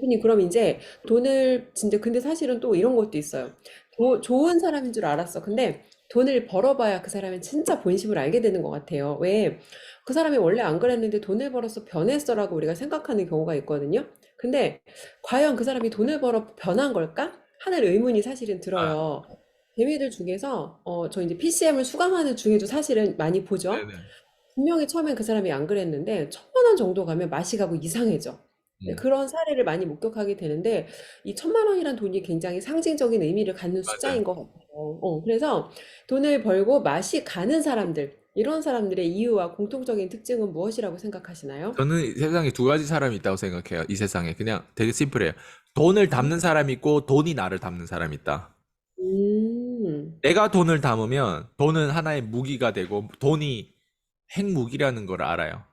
대표님, 그럼 이제 돈을, 진짜, 근데 사실은 또 이런 것도 있어요. 좋은 사람인 줄 알았어. 근데 돈을 벌어봐야 그 사람의 진짜 본심을 알게 되는 것 같아요. 왜? 그 사람이 원래 안 그랬는데 돈을 벌어서 변했어라고 우리가 생각하는 경우가 있거든요. 근데 과연 그 사람이 돈을 벌어 변한 걸까? 하는 의문이 사실은 아, 들어요. 대회들 중에서, 저 이제 PCM을 수강하는 중에도 사실은 많이 보죠. 네네. 분명히 처음엔 그 사람이 안 그랬는데 1,000만 원 정도 가면 맛이 가고 이상해져. 네, 음, 그런 사례를 많이 목격하게 되는데 이 1,000만 원이란 돈이 굉장히 상징적인 의미를 갖는 맞아요. 숫자인 것 같아요. 그래서 돈을 벌고 맛이 가는 사람들, 이런 사람들의 이유와 공통적인 특징은 무엇이라고 생각하시나요? 저는 세상에 두 가지 사람이 있다고 생각해요. 이 세상에. 그냥 되게 심플해요. 돈을 음, 담는 사람이 있고 돈이 나를 담는 사람이 있다. 음, 내가 돈을 담으면 돈은 하나의 무기가 되고 돈이 핵무기라는 걸 알아요.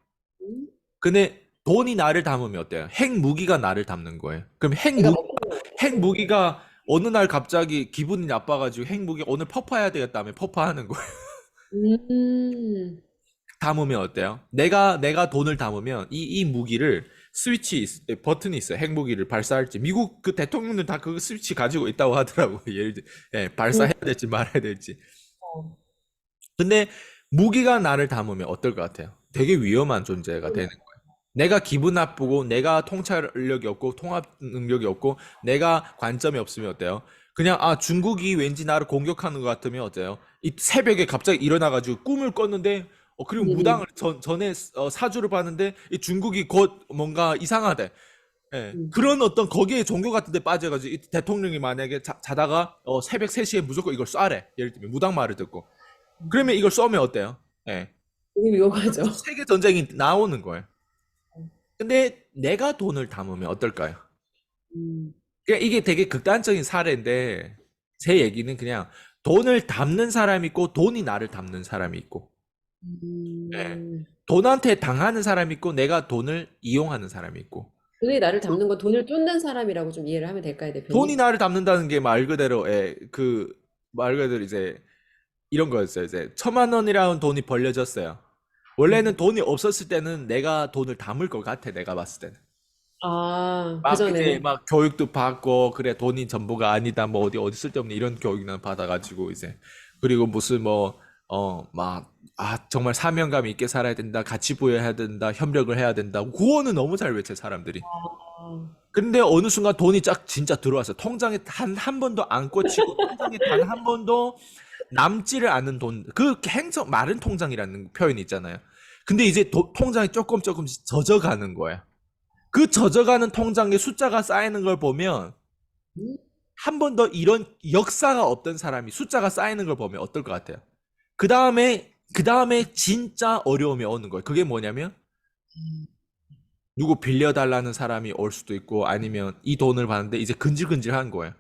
음. 근데 돈이 나를 담으면 어때요? 핵무기가 나를 담는 거예요. 그럼 내가 먹고, 핵무기가 어느 날 갑자기 기분이 나빠가지고 핵무기 오늘 퍼파해야 되겠다며 퍼파하는 거예요. 음, 담으면 어때요? 내가 돈을 담으면 이 무기를 버튼이 있어요. 핵무기를 발사할지. 미국 그 대통령들 다 그 스위치 가지고 있다고 하더라고요. 예를 들어, 예, 음, 발사해야 될지 말아야 될지. 어, 근데 무기가 나를 담으면 어떨 것 같아요? 되게 위험한 존재가 되는 거예요. 내가 기분 나쁘고, 내가 통찰력이 없고, 통합 능력이 없고, 내가 관점이 없으면 어때요? 그냥, 중국이 왠지 나를 공격하는 것 같으면 어때요? 이 새벽에 갑자기 일어나가지고 꿈을 꿨는데, 그리고 음, 무당을 전에 사주를 봤는데, 이 중국이 곧 뭔가 이상하대. 예. 음, 그런 어떤 거기에 종교 같은 데 빠져가지고, 이 대통령이 만약에 자다가, 새벽 3시에 무조건 이걸 쏴래. 예를 들면, 무당 말을 듣고. 그러면 이걸 쏘면 어때요? 예. 되게 위험하죠. 세계 전쟁이 나오는 거예요. 근데 내가 돈을 담으면 어떨까요? 음, 그러니까 이게 되게 극단적인 사례인데 제 얘기는 그냥 돈을 담는 사람이 있고 돈이 나를 담는 사람이 있고 예. 음. 돈한테 당하는 사람이 있고 내가 돈을 이용하는 사람이 있고 돈이 나를 담는 건 돈을 쫓는 사람이라고 좀 이해를 하면 될까요, 돈이 대표님? 나를 담는다는 게 말 그대로 그 말 그대로 이제 이런 거였어요. 이제 1,000만 원이라는 돈이 벌려졌어요. 음. 원래는 돈이 없었을 때는 내가 돈을 담을 것 같아. 내가 봤을 때는. 아, 막 이제 그전에는? 막 교육도 받고 그래 돈이 전부가 아니다 뭐 어디 쓸데없는 이런 교육이나 받아가지고 이제 그리고 무슨 뭐 막 정말 사명감 있게 살아야 된다 같이 보여야 된다 협력을 해야 된다 구호는 너무 잘 외쳐 사람들이 아, 근데 어느 순간 돈이 쫙 진짜 들어왔어 통장에 단 한 번도 안 꽂히고 통장에 단 한 번도 남지를 않는 돈 그 행성 마른 통장이라는 표현이 있잖아요 근데 이제 통장이 조금씩 젖어가는 거야 그 젖어가는 통장에 숫자가 쌓이는 걸 보면 음, 한 번 더 이런 역사가 없던 사람이 숫자가 쌓이는 걸 보면 어떨 것 같아요? 그 다음에 진짜 어려움이 오는 거예요. 그게 뭐냐면 누구 빌려달라는 사람이 올 수도 있고 아니면 이 돈을 받는데 이제 근질근질한 거예요.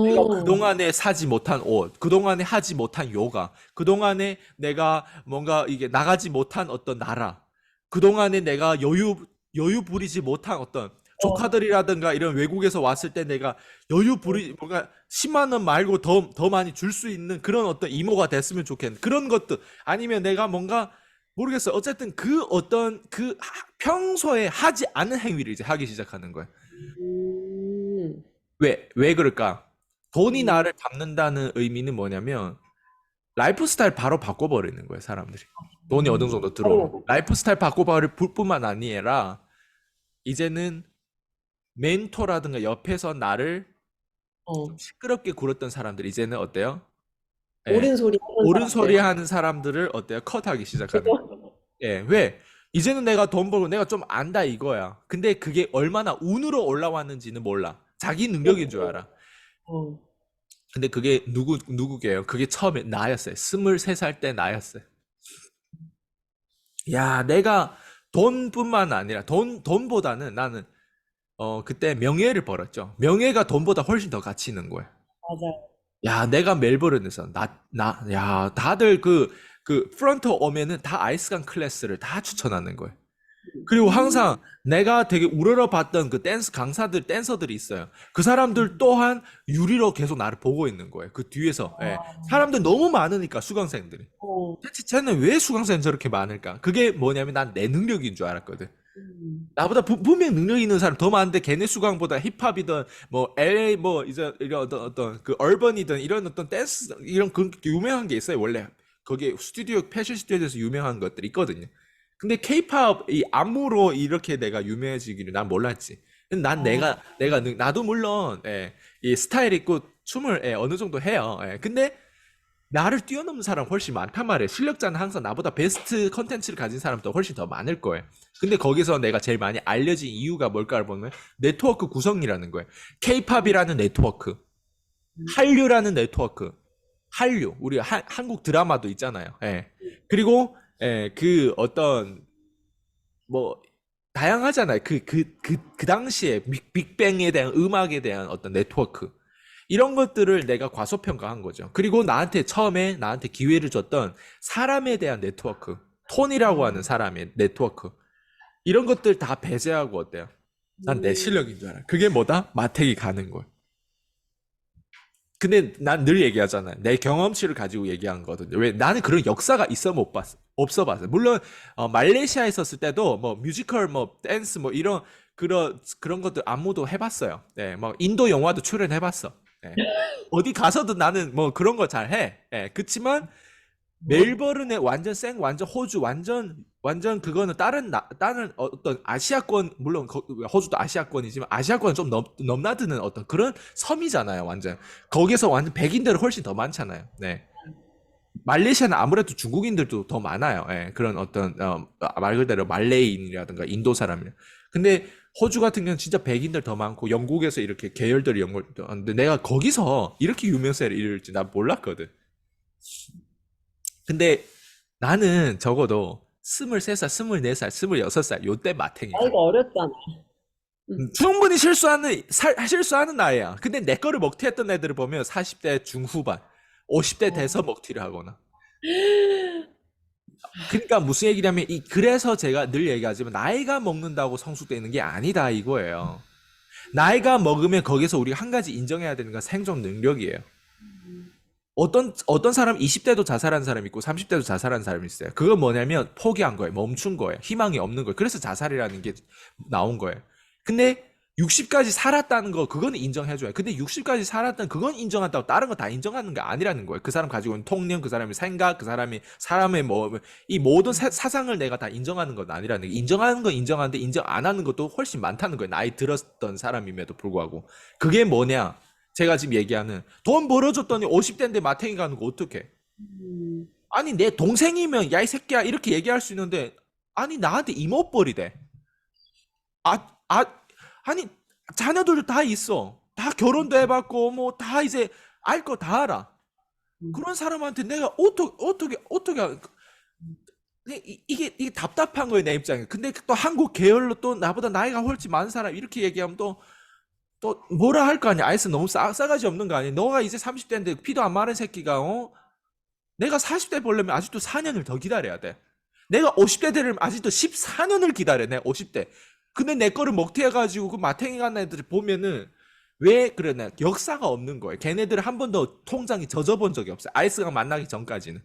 내가 어, 그동안에 사지 못한 옷, 그동안에 하지 못한 요가, 그동안에 내가 뭔가 이게 나가지 못한 어떤 나라, 그동안에 내가 여유 부리지 못한 어떤 어, 조카들이라든가 이런 외국에서 왔을 때 내가 뭔가 10만 원 말고 더 많이 줄 수 있는 그런 어떤 이모가 됐으면 좋겠는 그런 것들. 아니면 내가 뭔가 모르겠어요. 어쨌든 그 어떤 평소에 하지 않은 행위를 이제 하기 시작하는 거예요. 음, 왜 그럴까? 돈이 음, 나를 담는다는 의미는 뭐냐면, 라이프 스타일 바로 바꿔버리는 거예요, 사람들이. 돈이 어느 정도 들어오면. 바로, 라이프 스타일 바꿔버릴 뿐만 아니라, 이제는 멘토라든가 옆에서 나를 좀 어, 시끄럽게 굴었던 사람들, 이제는 어때요? 예. 옳은 소리 하는 옳은 소리 사람들. 하는 사람들을 어때요? 컷하기 시작하는 거예요. 그죠? 예, 왜? 이제는 내가 돈 벌고 내가 좀 안다 이거야. 근데 그게 얼마나 운으로 올라왔는지는 몰라. 자기 능력인 줄 알아. 어, 근데 그게 누구게요? 그게 처음에 나였어요. 23살 때 나였어요. 야, 내가 돈뿐만 아니라 돈보다는 나는 그때 명예를 벌었죠. 명예가 돈보다 훨씬 더 가치 있는 거예요. 맞아요. 야, 내가 멜버른에서 야, 다들 프런트 오면은 다 아이스강 클래스를 다 추천하는 거예요. 그리고 음, 항상 내가 되게 우러러봤던 그 댄서들이 있어요. 그 사람들 또한 유리로 계속 나를 보고 있는 거예요. 그 뒤에서. 예. 사람들 너무 많으니까, 수강생들이. 어, 대체 쟤는 왜 수강생 저렇게 많을까? 그게 뭐냐면 난 내 능력인 줄 알았거든. 나보다 분명 능력 있는 사람 더 많은데 걔네 수강보다 힙합이든 뭐 LA 뭐 이제 이런 어떤 그 얼번이든 이런 어떤 댄스 이런 그 유명한 게 있어요. 원래 거기에 스튜디오 패션 스튜디오에서 유명한 것들이 있거든요. 근데 케이팝 이 안무로 이렇게 내가 유명해지기를 난 몰랐지. 근데 난 어, 나도 물론 이 스타일 있고 춤을 어느 정도 해요. 근데 나를 뛰어넘는 사람 훨씬 많단 말이에요. 실력자는 항상 나보다 베스트 컨텐츠를 가진 사람도 훨씬 더 많을 거예요. 근데 거기서 내가 제일 많이 알려진 이유가 뭘까를 보면 네트워크 구성이라는 거예요. 케이팝이라는 네트워크, 한류라는 네트워크, 한류, 우리 한국 드라마도 있잖아요. 그리고 그 어떤 뭐 다양하잖아요. 그 당시에 빅뱅에 대한 음악에 대한 어떤 네트워크. 이런 것들을 내가 과소평가한 거죠. 그리고 처음에 나한테 기회를 줬던 사람에 대한 네트워크, 톤이라고 하는 사람의 네트워크. 이런 것들 다 배제하고 어때요? 난 내 음, 실력인 줄 알아. 그게 뭐다? 마택이 가는 거야. 근데 난 늘 얘기하잖아요. 내 경험치를 가지고 얘기한 거거든요. 왜? 나는 그런 역사가 있어 못 봤어. 없어 봤어. 물론 말레이시아에 있었을 때도 뭐 뮤지컬 뭐 댄스 뭐 이런 그런 것들 안무도 해봤어요. 네, 뭐 인도 영화도 출연해봤어. 네. 어디 가서도 나는 뭐 그런 거 잘 해. 그치만 어, 멜버른에 완전 호주 완전 그거는 다른 어떤 아시아권 물론 호주도 아시아권이지만 아시아권은 좀 넘나드는 어떤 그런 섬이잖아요. 완전 거기서 완전 백인들은 훨씬 더 많잖아요. 네. 말레이시아는 아무래도 중국인들도 더 많아요. 그런 어떤 말 그대로 말레이인이라든가 인도 사람이요. 근데 호주 같은 경우는 진짜 백인들 더 많고 영국에서 이렇게 계열들이 근데 내가 거기서 이렇게 유명세를 이룰지 난 몰랐거든. 근데 나는 적어도 23살, 24살, 26살 요때 마탱이가 나이가 어렸잖아. 음. 충분히 실수하는 나이야. 근데 내 거를 먹튀했던 애들을 보면 40대 중후반, 50대 돼서 어, 먹튀를 하거나. 그러니까 무슨 얘기냐면 그래서 제가 늘 얘기하지만 나이가 먹는다고 성숙되는 게 아니다 이거예요. 나이가 먹으면 거기서 우리가 한 가지 인정해야 되는 건 생존 능력이에요. 어떤 사람 20대도 자살한 사람 있고 30대도 자살한 사람이 있어요. 그건 뭐냐면 포기한 거예요. 멈춘 거예요. 희망이 없는 거예요. 그래서 자살이라는 게 나온 거예요. 근데 60까지 살았다는 거 그거는 인정해줘요. 근데 60까지 살았다는 그건 인정한다고 다른 거 다 인정하는 게 아니라는 거예요. 그 사람 가지고 있는 통념, 그 사람의 생각, 그 사람이 사람의 뭐 이 모든 사상을 내가 다 인정하는 건 아니라는 거예요. 인정하는 건 인정하는데 인정 안 하는 것도 훨씬 많다는 거예요. 나이 들었던 사람임에도 불구하고 그게 뭐냐? 제가 지금 얘기하는 돈 벌어줬더니 50대인데 마탱이 가는 거 어떡해? 음, 아니 내 동생이면 야 이 새끼야 이렇게 얘기할 수 있는데 아니 나한테 이모뻘이래. 아, 아, 아니 자녀들도 다 있어. 다 결혼도 해봤고 뭐 다 이제 알 거 다 알아. 음, 그런 사람한테 내가 어떻게 이게 답답한 거예요 내 입장에. 근데 또 한국 계열로 또 나보다 나이가 훨씬 많은 사람 이렇게 얘기하면 또 뭐라 할 거 아니야. 아이스 너무 싸가지 없는 거 아니야. 너가 이제 30대인데 피도 안 마른 새끼가 내가 40대 보려면 아직도 4년을 더 기다려야 돼. 내가 50대 되려면 아직도 14년을 기다려. 내 50대. 근데 내 거를 먹튀해가지고 그 마탱이 간 애들 보면은 왜 그러냐. 역사가 없는 거예요. 걔네들은 한 번도 통장이 젖어본 적이 없어요. 아이스가 만나기 전까지는.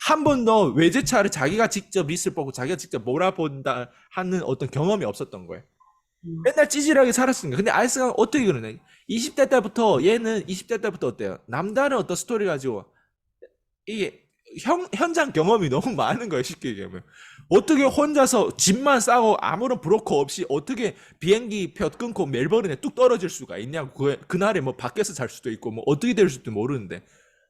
한 번도 외제차를 자기가 직접 리스를 뽑고 자기가 직접 몰아본다 하는 어떤 경험이 없었던 거예요. 음, 맨날 찌질하게 살았으니까. 근데 아이스가 어떻게 그러냐. 20대 때부터, 얘는 20대 때부터 어때요? 남다른 어떤 스토리 가지고, 이게, 현장 경험이 너무 많은 거예요, 쉽게 얘기하면. 어떻게 혼자서 집만 싸고 아무런 브로커 없이 어떻게 비행기 표 끊고 멜버른에 뚝 떨어질 수가 있냐고. 그날에 뭐 밖에서 잘 수도 있고, 뭐 어떻게 될 수도 모르는데.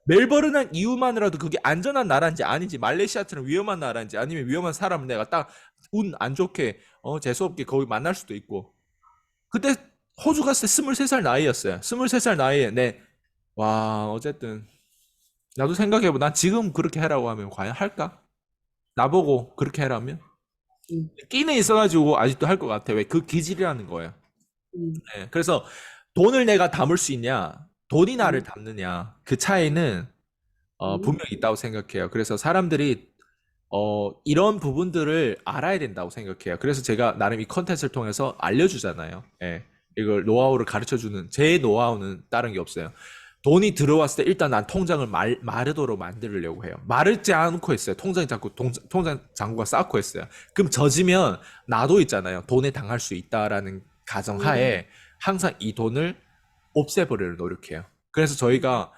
멜버른한 이유만으로도 그게 안전한 나라인지 아닌지, 말레이시아처럼 위험한 나라인지 아니면 위험한 사람을 내가 딱 운 안 좋게, 재수없게 거기 만날 수도 있고. 그때 호주 갔을 때 23살 나이였어요. 23살 나이에 와, 어쨌든 나도 생각해보. 난 지금 그렇게 해라고 하면 과연 할까? 나보고 그렇게 해라면? 음, 끼는 있어가지고 아직도 할 것 같아. 왜? 그 기질이라는 거예요. 음, 그래서 돈을 내가 담을 수 있냐? 돈이 나를 음, 담느냐? 그 차이는 음, 분명히 있다고 생각해요. 그래서 사람들이 이런 부분들을 알아야 된다고 생각해요. 그래서 제가 나름 이 컨텐츠를 통해서 알려주잖아요. 이걸 노하우를 가르쳐주는 제 노하우는 다른 게 없어요. 돈이 들어왔을 때 일단 난 통장을 마르도록 만들려고 해요. 마르지 않고 했어요. 통장 자꾸 통장 잔고가 쌓고 했어요. 그럼 젖으면 나도 있잖아요. 돈에 당할 수 있다라는 가정하에 항상 이 돈을 없애버리려 노력해요. 그래서 저희가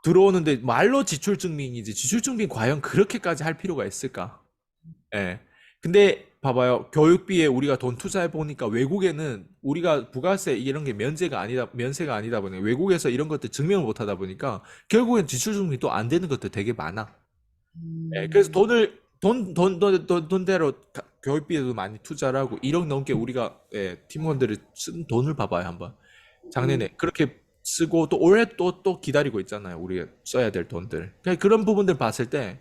들어오는데 말로 지출 증빙이지 지출 증빙 과연 그렇게까지 할 필요가 있을까? 예. 근데 봐봐요. 교육비에 우리가 돈 투자해 보니까 외국에는 우리가 부가세 이런 게 면세가 아니다 보니 외국에서 이런 것들 증명을 못 하다 보니까 결국엔 지출 증빙이 또 안 되는 것들 되게 많아. 예. 그래서 돈대로 교육비에도 많이 투자를 하고 1억 넘게 우리가 팀원들이 쓴 돈을 봐봐요, 한번. 작년에 그렇게 쓰고 또 올해 또 기다리고 있잖아요. 우리가 써야 될 돈들. 그러니까 그런 부분들 봤을 때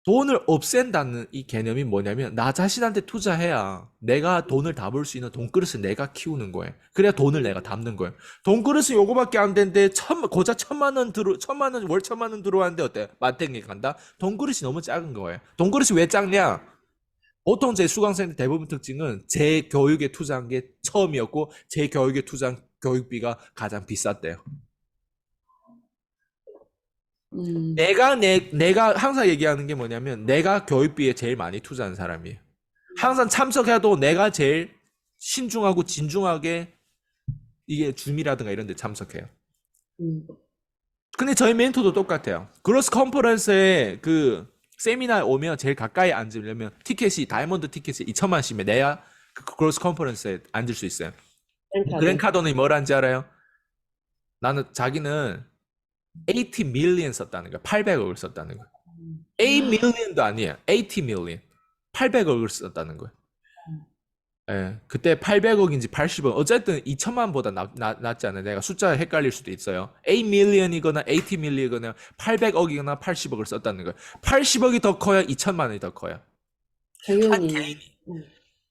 돈을 없앤다는 이 개념이 뭐냐면 나 자신한테 투자해야 내가 돈을 담을 수 있는 돈그릇을 내가 키우는 거예요. 그래야 돈을 내가 담는 거예요. 돈그릇은 요거밖에 안 되는데 고작 1,000만 원 월 1,000만 원 들어왔는데 어때? 마탱이 간다? 돈그릇이 너무 작은 거예요. 돈그릇이 왜 작냐? 보통 제 수강생들 대부분 특징은 제 교육에 투자한 게 처음이었고 제 교육에 투자한 교육비가 가장 비쌌대요. 음, 내가 항상 얘기하는 게 뭐냐면 내가 교육비에 제일 많이 투자한 사람이에요. 항상 참석해도 내가 제일 신중하고 진중하게 이게 줌이라든가 이런 데 참석해요. 음, 근데 저희 멘토도 똑같아요. 그로스 컨퍼런스에 그 세미나에 오면 제일 가까이 앉으려면 티켓이 다이아몬드 티켓이 2천만 원씩이면 내야 그 그로스 컨퍼런스에 앉을 수 있어요. 그랜 카드. 카더니 뭐라는지 알아요? 자기는 80 million 썼다는 거야. 800억을 썼다는 거야. 8 million도 아니에요. 80 million. 800억을 썼다는 거야. 예, 그때 800억인지 80억, 어쨌든 2천만보다 낫지 않아요. 내가 숫자 헷갈릴 수도 있어요. 8 million이거나 80 million이거나 800억이거나 80억을 썼다는 거예요. 80억이 더 커요? 2천만 원이 더 커요? 한 당연히. 개인이. 음,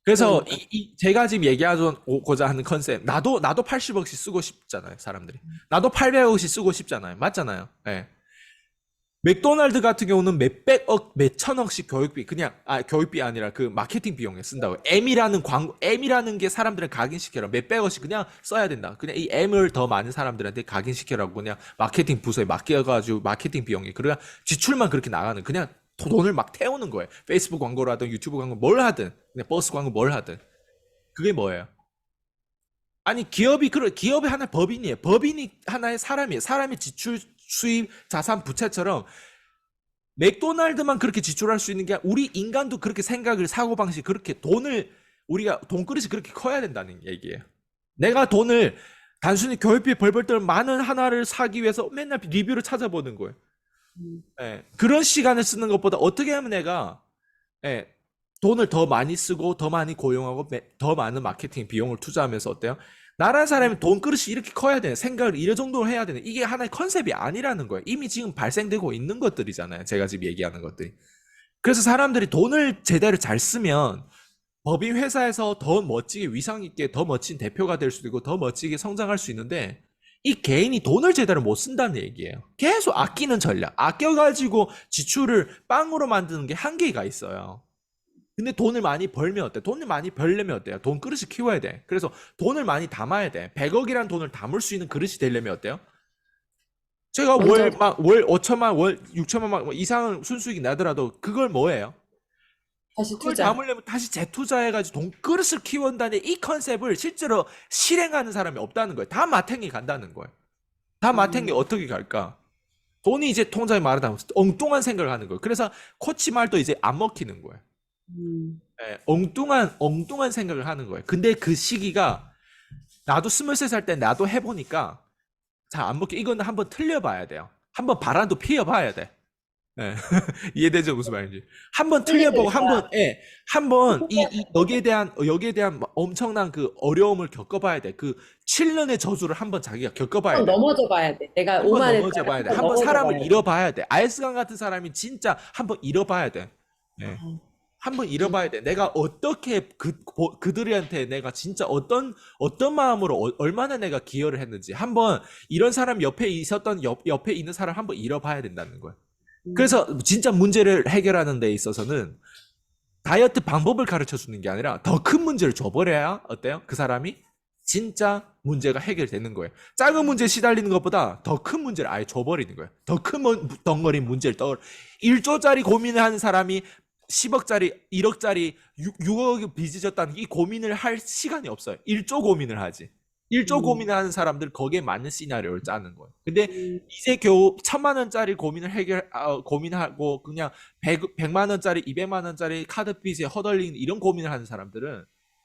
그래서 그러니까. 제가 지금 얘기하고자 하는 컨셉, 나도 80억씩 쓰고 싶잖아요, 사람들이. 나도 800억씩 쓰고 싶잖아요. 맞잖아요. 예. 맥도날드 같은 경우는 몇백억, 몇천억씩 교육비 아니라 그 마케팅 비용에 쓴다고. M이라는 게 사람들을 각인시켜라. 몇백억씩 그냥 써야 된다. 그냥 이 M을 더 많은 사람들한테 각인시켜라고 그냥 마케팅 부서에 맡겨가지고 마케팅 비용이. 그래야 지출만 그렇게 나가는, 그냥 돈을 막 태우는 거예요. 페이스북 광고라든 유튜브 광고 뭘 하든, 그냥 버스 광고 뭘 하든. 그게 뭐예요? 아니, 기업이 하나의 법인이에요. 법인이 하나의 사람이에요. 사람의 지출, 수입, 자산, 부채처럼 맥도날드만 그렇게 지출할 수 있는 게 우리 인간도 그렇게 사고방식, 그렇게 우리가 돈그릇이 그렇게 커야 된다는 얘기예요. 내가 돈을 단순히 교육비 벌벌 떨 만원 하나를 사기 위해서 맨날 리뷰를 찾아보는 거예요. 음, 예, 그런 시간을 쓰는 것보다 어떻게 하면 내가 예, 돈을 더 많이 쓰고 더 많이 고용하고 더 많은 마케팅 비용을 투자하면서 어때요? 나라는 사람이 돈그릇이 이렇게 커야 되는 생각을 이런 정도로 해야 되는 이게 하나의 컨셉이 아니라는 거예요. 이미 지금 발생되고 있는 것들이잖아요. 제가 지금 얘기하는 것들이. 그래서 사람들이 돈을 제대로 잘 쓰면 법인 회사에서 더 멋지게 위상 있게 더 멋진 대표가 될 수도 있고 더 멋지게 성장할 수 있는데 이 개인이 돈을 제대로 못 쓴다는 얘기예요. 계속 아끼는 전략. 아껴가지고 지출을 빵으로 만드는 게 한계가 있어요. 근데 돈을 많이 벌면 어때? 돈을 많이 벌려면 어때요? 돈 그릇이 키워야 돼. 그래서 돈을 많이 담아야 돼. 100억이란 돈을 담을 수 있는 그릇이 되려면 어때요? 제가 먼저 월 5천만, 월 6천만 막 이상 순수익이 나더라도 그걸 뭐예요? 다시 그걸 투자. 담으려면 다시 재투자해가지고 돈 그릇을 키운다는 이 컨셉을 실제로 실행하는 사람이 없다는 거예요. 다 마탱이 간다는 거예요. 다 마탱이 음, 어떻게 갈까? 돈이 이제 통장에 마르다 엉뚱한 생각을 하는 거예요. 그래서 코치 말도 이제 안 먹히는 거예요. 음, 예, 엉뚱한 생각을 하는 거예요. 근데 그 시기가 나도 23살 때 나도 해보니까 잘 안 먹혀. 이거는 한번 틀려봐야 돼요. 한번 바람도 피워봐야 돼. 예. 이해되죠? 무슨 말인지. 한번 틀리는 틀려보고 한번 이 여기에 대한 엄청난 그 어려움을 겪어봐야 돼. 그 7년의 저주를 한번 자기가 겪어봐야 한번 돼. 넘어져 봐야 돼. 내가 한번 오만했다. 넘어져 봐야 돼. 한번 한번 넘어져 사람을 봐야 돼. 잃어봐야 돼. 아이스강 같은 사람이 진짜 한번 잃어봐야 돼. 예. 어, 한번 잃어봐야 돼. 내가 어떻게 그들한테 내가 진짜 어떤 마음으로 얼마나 내가 기여를 했는지 한번 이런 사람 옆에 있는 사람 한번 잃어봐야 된다는 거야. 음, 그래서 진짜 문제를 해결하는 데 있어서는 다이어트 방법을 가르쳐 주는 게 아니라 더 큰 문제를 줘버려야 어때요? 그 사람이 진짜 문제가 해결되는 거예요. 작은 문제에 시달리는 것보다 더 큰 문제를 아예 줘버리는 거예요. 더 큰 덩어리 문제를 1조짜리 고민을 하는 사람이 10억짜리, 1억짜리, 6억이 빚이 졌다는 이 고민을 할 시간이 없어요. 1조 고민을 하지. 1조 음, 고민을 하는 사람들 거기에 맞는 시나리오를 짜는 거예요. 근데 음, 이제 겨우 1,000만 원짜리 고민을 고민하고 그냥 100만 원짜리, 200만 원짜리 카드 빚에 허덜리는 이런 고민을 하는 사람들은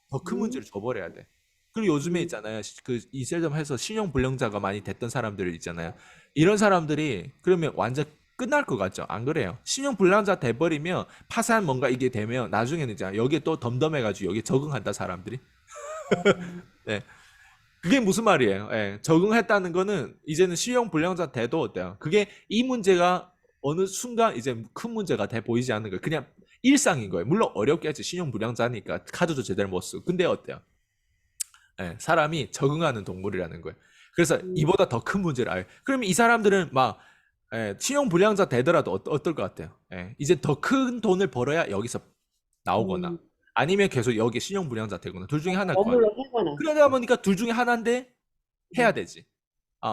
더 큰 음, 문제를 줘버려야 돼. 그리고 요즘에 음, 있잖아요. 그 이셀점 해서 신용 불량자가 많이 됐던 사람들 있잖아요. 이런 사람들이 그러면 완전 끝날 것 같죠? 안 그래요? 신용 불량자 돼버리면 파산 뭔가 이게 되면 나중에는 이제 여기에 또 덤덤해가지고 여기에 적응한다 사람들이. 네. 그게 무슨 말이에요? 예, 적응했다는 거는 이제는 신용 불량자 돼도 어때요? 그게 이 문제가 어느 순간 이제 큰 문제가 돼 보이지 않는 거예요. 그냥 일상인 거예요. 물론 어렵겠지. 신용 불량자니까 카드도 제대로 못 쓰고. 근데 어때요? 예, 사람이 적응하는 동물이라는 거예요. 그래서 음, 이보다 더 큰 문제를 알아요. 그러면 이 사람들은 막 신용 불량자 되더라도 어떨 것 같아요? 예, 이제 더 큰 돈을 벌어야 여기서 나오거나 음. 아니면 계속 여기 신용 불량자 되거나 둘 중에 하나일 거 아니에요. 머물러 살거나. 그러다 보니까 둘 중에 하나인데 해야 음, 되지.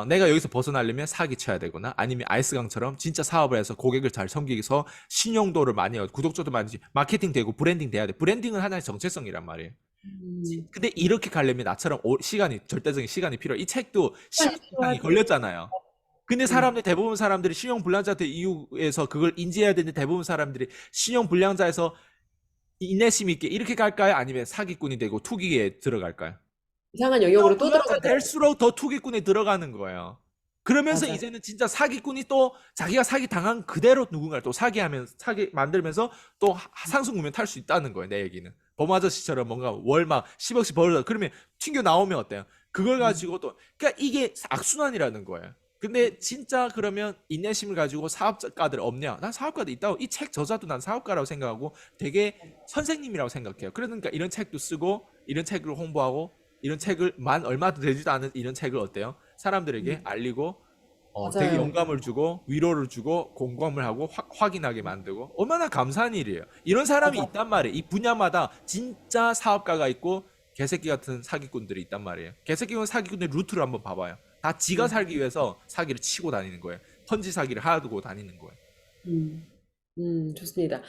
내가 여기서 벗어나려면 사기 쳐야 되거나 아니면 아이스강처럼 진짜 사업을 해서 고객을 잘 섬기서 신용도를 많이 하고 구독자도 많이 마케팅 되고 브랜딩 돼야 돼. 브랜딩은 하나의 정체성이란 말이에요. 음. 근데 이렇게 가려면 나처럼 시간이 절대적인 시간이 필요해. 이 책도 시간이 10년 이상이 필요하지. 걸렸잖아요. 근데 음. 대부분 사람들이 신용 불량자 이유에서 그걸 인지해야 되는데 대부분 사람들이 신용 불량자에서 인내심 있게 이렇게 갈까요? 아니면 사기꾼이 되고 투기에 들어갈까요? 이상한 신용 영역으로 또 불량자 들어가더라고. 될수록 더 투기꾼에 들어가는 거예요. 그러면서 맞아. 이제는 진짜 사기꾼이 또 자기가 사기 당한 그대로 누군가를 또 사기 만들면서 또 상승구면 탈 수 있다는 거예요. 내 얘기는. 범 아저씨처럼 뭔가 월 막 10억씩 벌어 그러면 튕겨 나오면 어때요? 그걸 음. 가지고 또 그러니까 이게 악순환이라는 거예요. 근데 진짜 그러면 인내심을 가지고 사업가들 없냐? 난 사업가들 있다고 이 책 저자도 난 사업가라고 생각하고 되게 선생님이라고 생각해요. 그러니까 이런 책도 쓰고 이런 책을 홍보하고 이런 책을 얼마도 되지도 않은 이런 책을 어때요? 사람들에게 음. 알리고 되게 맞아요. 영감을 주고 위로를 주고 공감을 하고 확인하게 만들고 얼마나 감사한 일이에요. 이런 사람이 맞아. 있단 말이에요. 이 분야마다 진짜 사업가가 있고 개새끼 같은 사기꾼들이 있단 말이에요. 개새끼 사기꾼의 루트를 한번 봐봐요. 다 지가 음. 살기 위해서 사기를 치고 다니는 거예요. 펀지 사기를 하고 다니는 거예요. 음. 좋습니다.